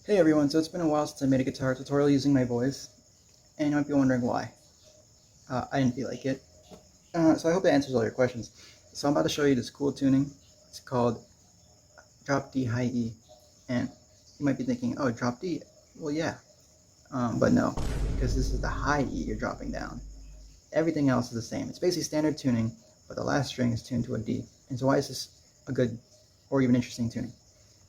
Hey everyone, so it's been a while since I made a guitar tutorial using my voice, and you might be wondering why. I didn't feel like it. So I hope that answers all your questions. So I'm about to show you this cool tuning. It's called Drop D High E, and you might be thinking, oh, drop D? Well, yeah, but no, because this is the high E you're dropping down. Everything else is the same. It's basically standard tuning, but the last string is tuned to a D. And so why is this a good or even interesting tuning?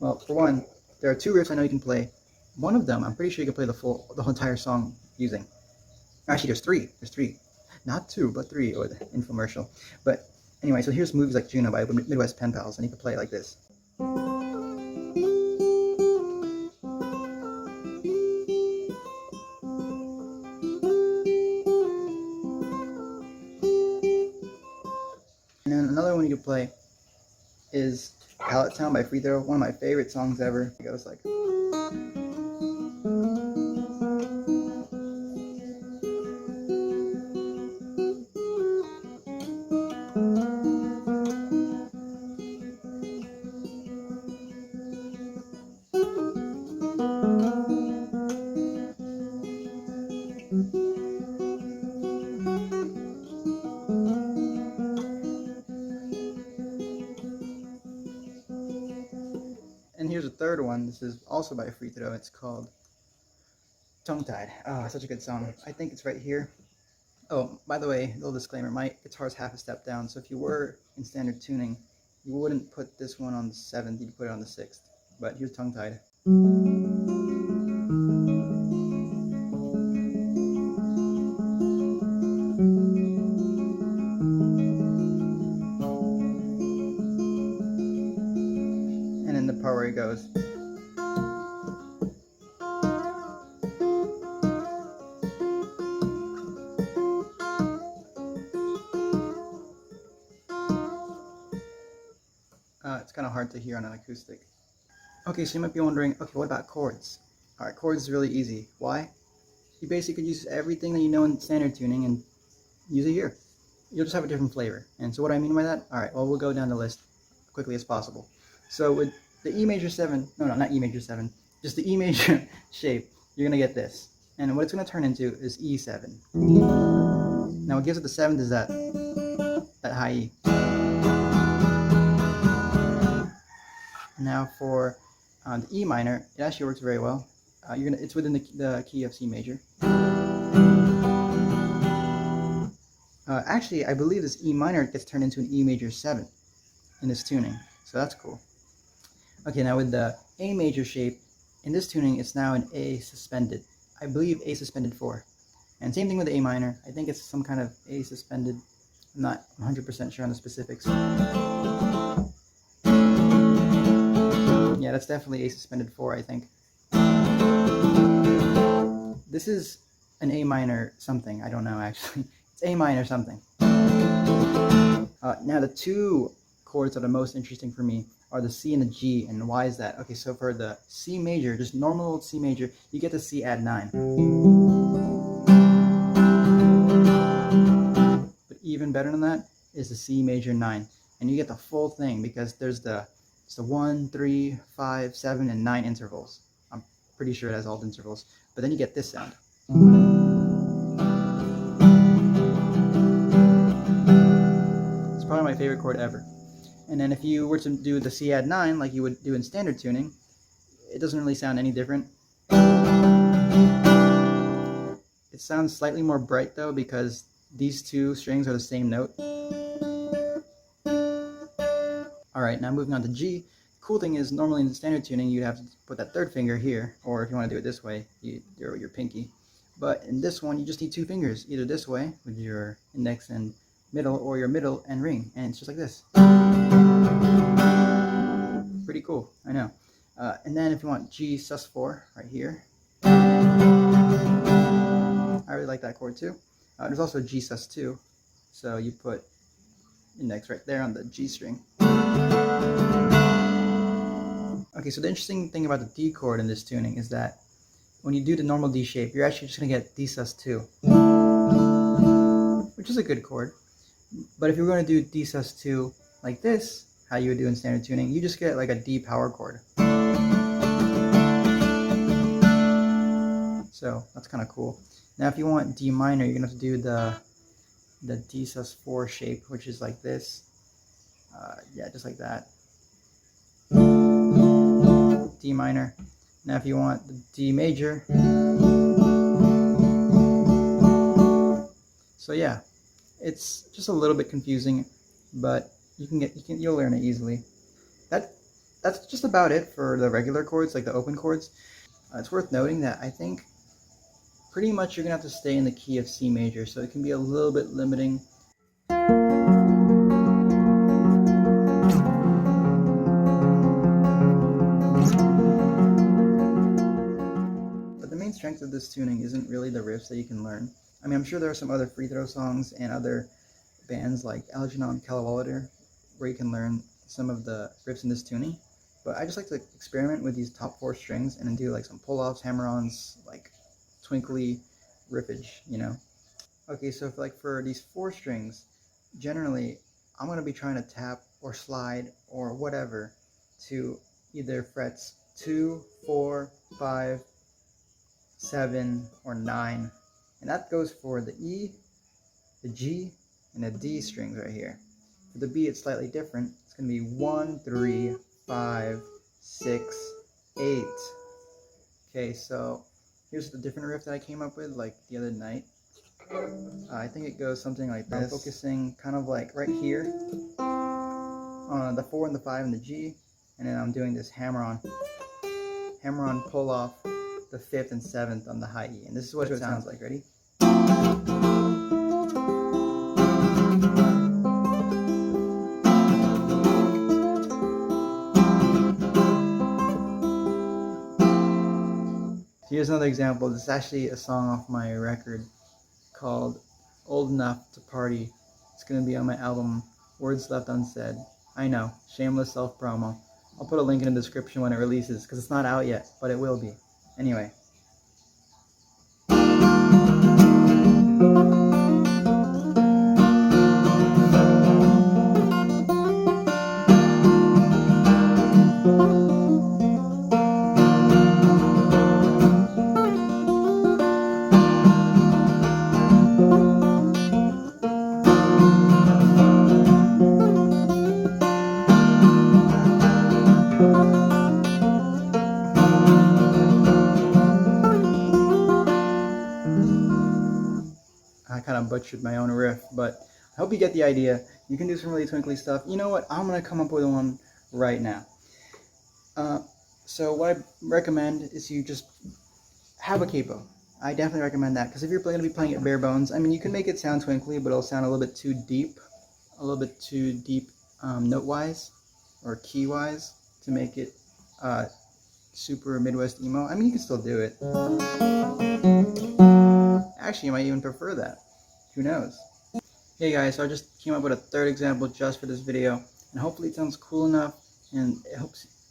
Well, for one, there are two riffs I know you can play. One of them, I'm pretty sure you can play the whole entire song using. Actually, there's three. Not two, but three, or the infomercial. But anyway, so here's movies like Juno by Midwest Pen Pals, and you can play it like this. And then another one you can play is Pallet by Free Throw, one of my favorite songs ever. It goes like... And here's a third one. This is also by Free Throw. It's called Tongue Tied. Oh, such a good song. I think it's right here. Oh, by the way, little disclaimer, my guitar's half a step down, so if you were in standard tuning, you wouldn't put this one on the 7th, you'd put it on the 6th. But here's Tongue Tied. And then the part where it goes. It's kind of hard to hear on an acoustic. Okay, so you might be wondering, okay, what about chords? Alright, chords is really easy. Why? You basically use everything that you know in standard tuning and use it here. You'll just have a different flavor. And so what I mean by that? Alright, well, we'll go down the list as quickly as possible. So with the E major 7, no, not E major 7, just the E major shape, you're going to get this. And what it's going to turn into is E7. Now what gives it the 7th is that high E. Now for the E minor, it actually works very well. It's within the key of C major. Actually, I believe this E minor gets turned into an E major 7 in this tuning, so that's cool. Okay, now with the A major shape, in this tuning, it's now an A suspended. I believe A suspended 4. And same thing with the A minor. I think it's some kind of A suspended. I'm not 100% sure on the specifics. Yeah, that's definitely A suspended 4, I think. This is an A minor something. I don't know, actually. It's A minor something. Now, the two chords that are most interesting for me are the C and the G. And why is that? Okay, so for the C major, just normal old C major, you get the C add 9. But even better than that is the C major 9. And you get the full thing because there's the 1, 3, 5, 7, and 9 intervals. I'm pretty sure it has all the intervals. But then you get this sound. It's probably my favorite chord ever. And then if you were to do the C add 9 like you would do in standard tuning, it doesn't really sound any different. It sounds slightly more bright though because these two strings are the same note. Alright, now moving on to G. Cool thing is, normally in the standard tuning, you'd have to put that third finger here, or if you want to do it this way, you do it with your pinky. But in this one, you just need 2 fingers, either this way, with your index and middle, or your middle and ring, and it's just like this. Pretty cool, I know. And then if you want G sus4, right here. I really like that chord too. There's also G sus2, so you put index right there on the G string. Okay, so the interesting thing about the D chord in this tuning is that when you do the normal D shape, you're actually just going to get D sus2, which is a good chord. But if you're going to do D sus2 like this, how you would do in standard tuning, you just get like a D power chord. So that's kind of cool. Now if you want D minor, you're gonna have to do the D sus4 shape, which is like this. Yeah, just like that. D minor. Now if you want the D major, so yeah, it's just a little bit confusing, but you'll learn it easily. That's just about it for the regular chords, like the open chords. It's worth noting that I think pretty much you're gonna have to stay in the key of C major, so it can be a little bit limiting. But the main strength of this tuning isn't really the riffs that you can learn. I mean, I'm sure there are some other free throw songs and other bands like Juno and Pallet where you can learn some of the riffs in this tuning. But I just like to experiment with these top 4 strings and then do like some pull-offs, hammer-ons, like twinkly riffage, you know? Okay, so for these 4 strings, generally I'm going to be trying to tap or slide or whatever to either frets 2, 4, 5, 7, or 9. And that goes for the E, the G, and the D strings right here. For the B, it's slightly different. It's going to be 1, 3, 5, 6, 8. Okay, so here's the different riff that I came up with like the other night. I think it goes something like this. I'm focusing kind of like right here on the 4 and the 5 and the G, and then I'm doing this hammer-on pull off the 5th and 7th on the high E, and this is what it sounds like. Ready? Here's another example. This is actually a song off my record called Old Enough to Party. It's going to be on my album Words Left Unsaid. I know, shameless self-promo. I'll put a link in the description when it releases because it's not out yet, but it will be. Anyway. I kind of butchered my own riff, but I hope you get the idea. You can do some really twinkly stuff. You know what? I'm going to come up with one right now. So what I recommend is you just have a capo. I definitely recommend that, because if you're going to be playing it bare bones, I mean, you can make it sound twinkly, but it'll sound a little bit too deep note-wise or key-wise to make it super Midwest emo. I mean, you can still do it. Actually, you might even prefer that. Who knows? Hey guys, so I just came up with a 3rd example just for this video, and hopefully it sounds cool enough, and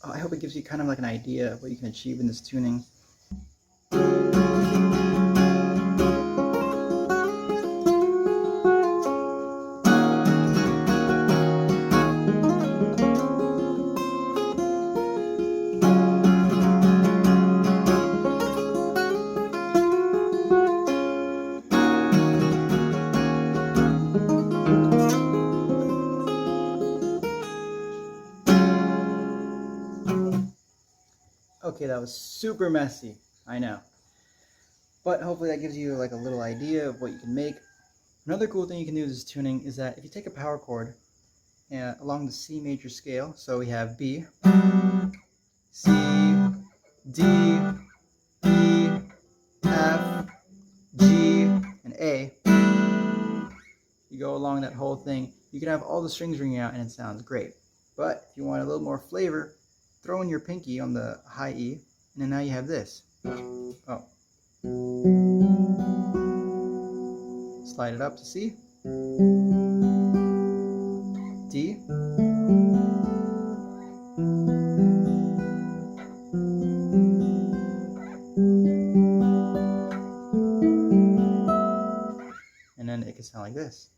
I hope it gives you kind of like an idea of what you can achieve in this tuning. Okay, that was super messy, I know. But hopefully that gives you like a little idea of what you can make. Another cool thing you can do with this tuning is that if you take a power chord along the C major scale, so we have B, C, D, E, F, G, and A. You go along that whole thing, you can have all the strings ringing out and it sounds great. But if you want a little more flavor, throw in your pinky on the high E, and then now you have this. Oh. Slide it up to C, D, and then it can sound like this.